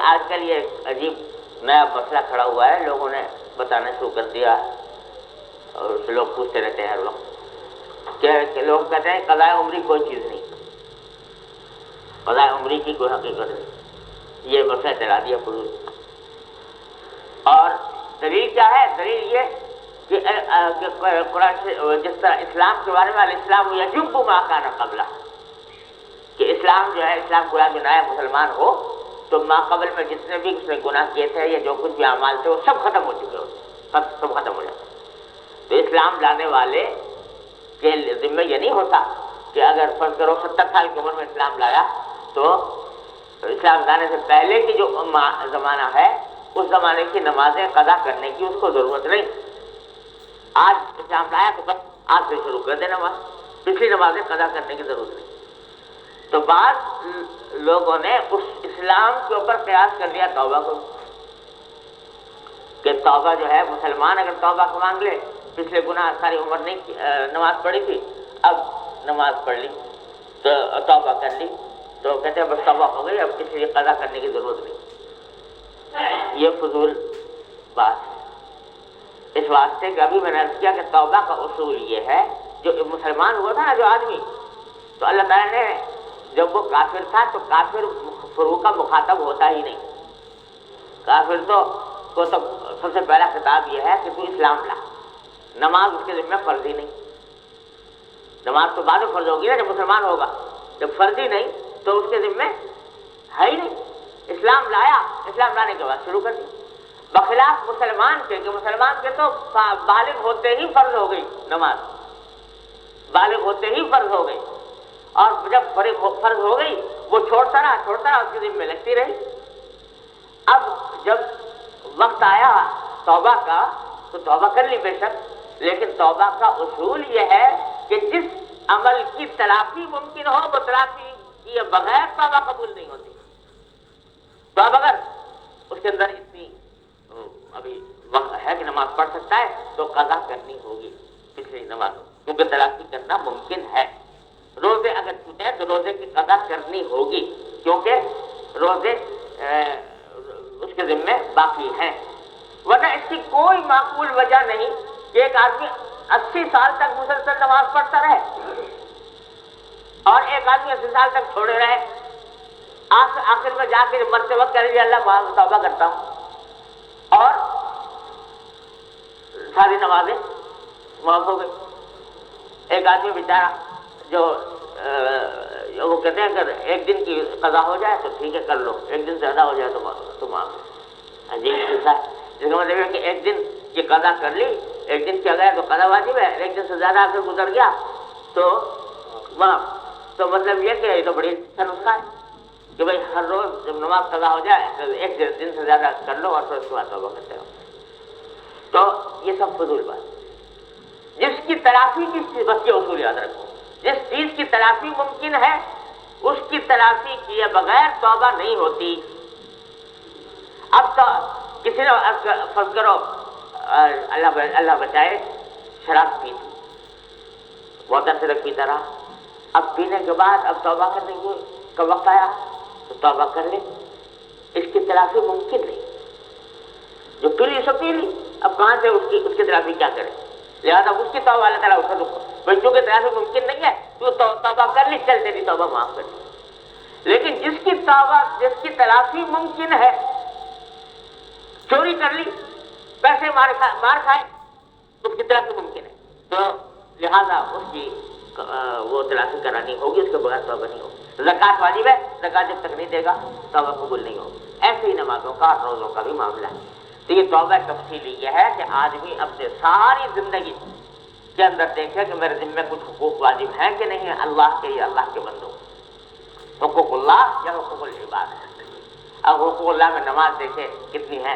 آج کل یہ عجیب نیا مسئلہ کھڑا ہوا ہے، لوگوں نے بتانا شروع کر دیا اور لوگ پوچھتے رہتے ہیں ہر وقت کہ لوگ کہتے ہیں قضاء عمری کوئی چیز نہیں، قضاء عمری کی کوئی حقیقت نہیں، یہ مسئلہ چلا دیا فضول۔ اور دلیل کیا ہے؟ دلیل یہ کہ قرآن سے جس طرح اسلام کے بارے میں الاسلام یجب ما کان قبلہ، کہ اسلام جو ہے، اسلام کو جو نیا مسلمان ہو تو ما قبل میں جتنے بھی اس نے گناہ کیے تھے یا جو کچھ بھی اعمال تھے وہ سب ختم ہو چکے ہوتے، سب ختم ہو جاتے۔ تو اسلام لانے والے کے ذمہ یہ نہیں ہوتا کہ اگر فرض کرو 70 سال کی عمر میں اسلام لایا تو اسلام لانے سے پہلے کی جو زمانہ ہے اس زمانے کی نمازیں قضا کرنے کی اس کو ضرورت نہیں، آج اسلام لایا تو بس آج سے شروع کر دے نماز، پچھلی نمازیں قضا کرنے کی ضرورت نہیں۔ تو بعض لوگوں نے اس اسلام کے اوپر قیاس کر دیا توبہ کو، کہ توبہ جو ہے مسلمان اگر توبہ کو مانگ لے، پچھلے گناہ ساری عمر نہیں نماز پڑھی تھی، اب نماز پڑھ لی تو توبہ کر لی تو کہتے ہیں بس توبہ ہو گئی، اب کسی لیے قضا کرنے کی ضرورت نہیں۔ یہ فضول بات ہے، اس واسطے کہ ابھی میں نے عرض کیا کہ توبہ کا اصول یہ ہے، جو مسلمان ہوا تھا نا جو آدمی، تو اللہ تعالیٰ نے جب وہ کافر تھا تو کافر فروغ کا مخاطب ہوتا ہی نہیں، کافر کو تو سب سے پہلا خطاب یہ ہے کہ تو اسلام لا، نماز اس کے ذمہ فرض ہی نہیں، نماز تو بعد میں فرض ہوگی نا جب مسلمان ہوگا، جب فرض ہی نہیں تو اس کے ذمہ ہے ہی نہیں۔ اسلام لایا، اسلام لانے کے بعد شروع کر دی، بخلاف مسلمان کے کہ مسلمان کے تو بالغ ہوتے ہی فرض ہو گئی نماز، بالغ ہوتے ہی فرض ہو گئی، اور جب فرض ہو گئی وہ چھوڑتا رہا اس کے ذمہ لگتی رہی۔ اب جب وقت آیا توبہ کا تو توبہ کر لی بے شک، لیکن توبہ کا اصول یہ ہے کہ جس عمل کی تلافی ممکن ہو وہ تلافی کیے بغیر توبہ قبول نہیں ہوتی۔ تو اب اگر اس کے اندر اتنی ابھی وقت ہے کہ نماز پڑھ سکتا ہے تو قضا کرنی ہوگی پچھلی نماز، کیونکہ تلافی کرنا ممکن ہے۔ روزے اگر چھوٹے تو روزے کی قضا کرنی ہوگی کیونکہ روزے اس کے ذمہ باقی ہیں، ورنہ اس کی کوئی معقول وجہ نہیں کہ ایک آدمی 80 سال تک مسلسل نماز پڑھتا رہے اور ایک آدمی 80 سال تک چھوڑے رہے، آخر میں جا کے مرتے وقت کہہ رہے اللہ میں توبہ کرتا ہوں، اور ساری نمازیں معاف ہو گئی۔ ایک آدمی بیچارہ جو وہ کہتے ہیں اگر ایک دن کی قضا ہو جائے تو ٹھیک ہے کر لو، ایک دن سے زیادہ ہو جائے تو معاف، عجیب قصہ ہے، جس کا مطلب ہے کہ ایک دن کی قضا کر لی، ایک دن کیا گیا تو قضا واجب ہے، ایک دن سے زیادہ اگر گزر گیا تو معاف۔ تو مطلب یہ کہ یہ تو بڑی اچھا نسخہ ہے کہ بھائی ہر روز جب نماز قضا ہو جائے تو ایک دن سے زیادہ کر لو اور پھر اس کے بعد توبہ کرتے رہو۔ تو یہ سب فضول بات، جس کی تلافی کی بس یہ اصول یاد رکھو، جس چیز کی تلافی ممکن ہے اس کی تلافی کیے بغیر توبہ نہیں ہوتی۔ اب تو کسی نے فرض کرو اللہ بچائے شراب پی تھی، بہت عرصے تک پیتا رہا، اب پینے کے بعد اب توبہ کرنے کا وقت آیا تو توبہ کر لے، اس کی تلافی ممکن نہیں، جو پی لی سو پی لی، اب کہاں سے اس کی تلافی کیا کرے، لہٰذا اس کی توبہ اللہ تعالیٰ اٹھا دو، بچوں کی تلافی ممکن نہیں ہے تو توبہ کر لی، چل تیری توبہ معاف کر دی۔ لیکن جس کی تلافی ممکن ہے، چوری کر لی، پیسے مار کھائے، اس کی تلافی ممکن ہے، تو لہذا اس کی وہ تلافی کرانی ہوگی، اس کے بغیر توبہ نہیں ہوگی۔ زکوٰۃ واجب ہے، زکوٰۃ جب تک نہیں دے گا توبہ قبول نہیں ہوگی۔ ایسے ہی نمازوں کا اور روزوں کا بھی معاملہ ہے۔ تو یہ توبہ تفصیلی یہ ہے کہ آدمی اپنے ساری زندگی کے اندر دیکھے کہ میرے ذمہ کچھ حقوق واجب ہیں کہ نہیں، اللہ کے یا اللہ کے بندوں، حقوق اللہ یا حقوق العباد۔ اب حقوق اللہ میں نماز دیکھے کتنی ہے،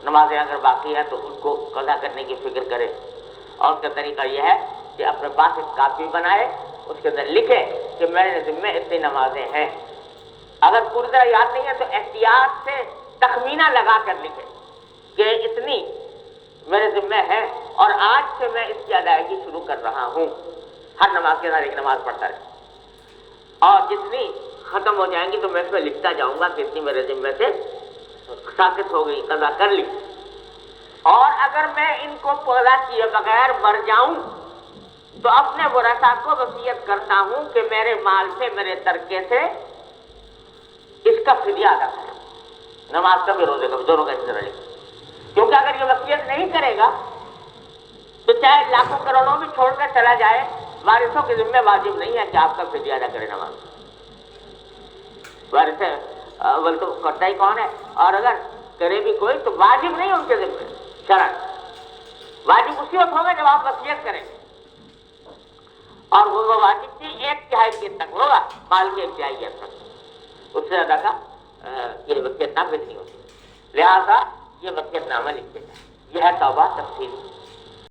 نمازیں اگر باقی ہیں تو ان کو قضا کرنے کی فکر کرے، اور اس کا طریقہ یہ ہے کہ اپنے پاس ایک کاپی بنائے، اس کے اندر لکھے کہ میرے ذمہ اتنی نمازیں ہیں، اگر پوری طرح یاد نہیں ہے تو احتیاط سے تخمینہ لگا کر لکھے کہ اتنی میرے ذمہ ہے اور آج سے میں اس کی ادائیگی شروع کر رہا ہوں، ہر نماز کے ساتھ ایک نماز پڑھتا رہے، اور جتنی ختم ہو جائیں گی تو میں اس میں لکھتا جاؤں گا کہ اتنی میرے ذمہ سے ساکت ہو گئی، قضا کر لی، اور اگر میں ان کو پودا کیے بغیر مر جاؤں تو اپنے ورثاء کو وصیت کرتا ہوں کہ میرے مال سے، میرے ترکے سے اس کا فدیہ ادا کریں، نماز کا بھی روزے کا بھی، دونوں کا حصہ رہے گا۔ کیونکہ اگر یہ وصیت نہیں کرے گا تو چاہے لاکھوں کروڑوں بھی چھوڑ کر چلا جائے، وارثوں کے ذمہ واجب نہیں ہے کہ آپ کا فدیہ ادا کرے نماز۔ وارث اول تو کرتا ہی کون ہے، اور اگر کرے بھی کوئی تو واجب نہیں ان کے ذمہ شرعاً، واجب اسی وقت ہوگا جب آپ وصیت کریں گے، اور وہ واجب بھی 1/3 تک ہوگا، مال کے 1/3 تک، اس سے زیادہ کا یہ وصیت نامہ نہیں ہوتی، لہٰذا یہ وصیت نامہ لکھ دیتا ہے۔ یہ ہے توبہ تفصیل۔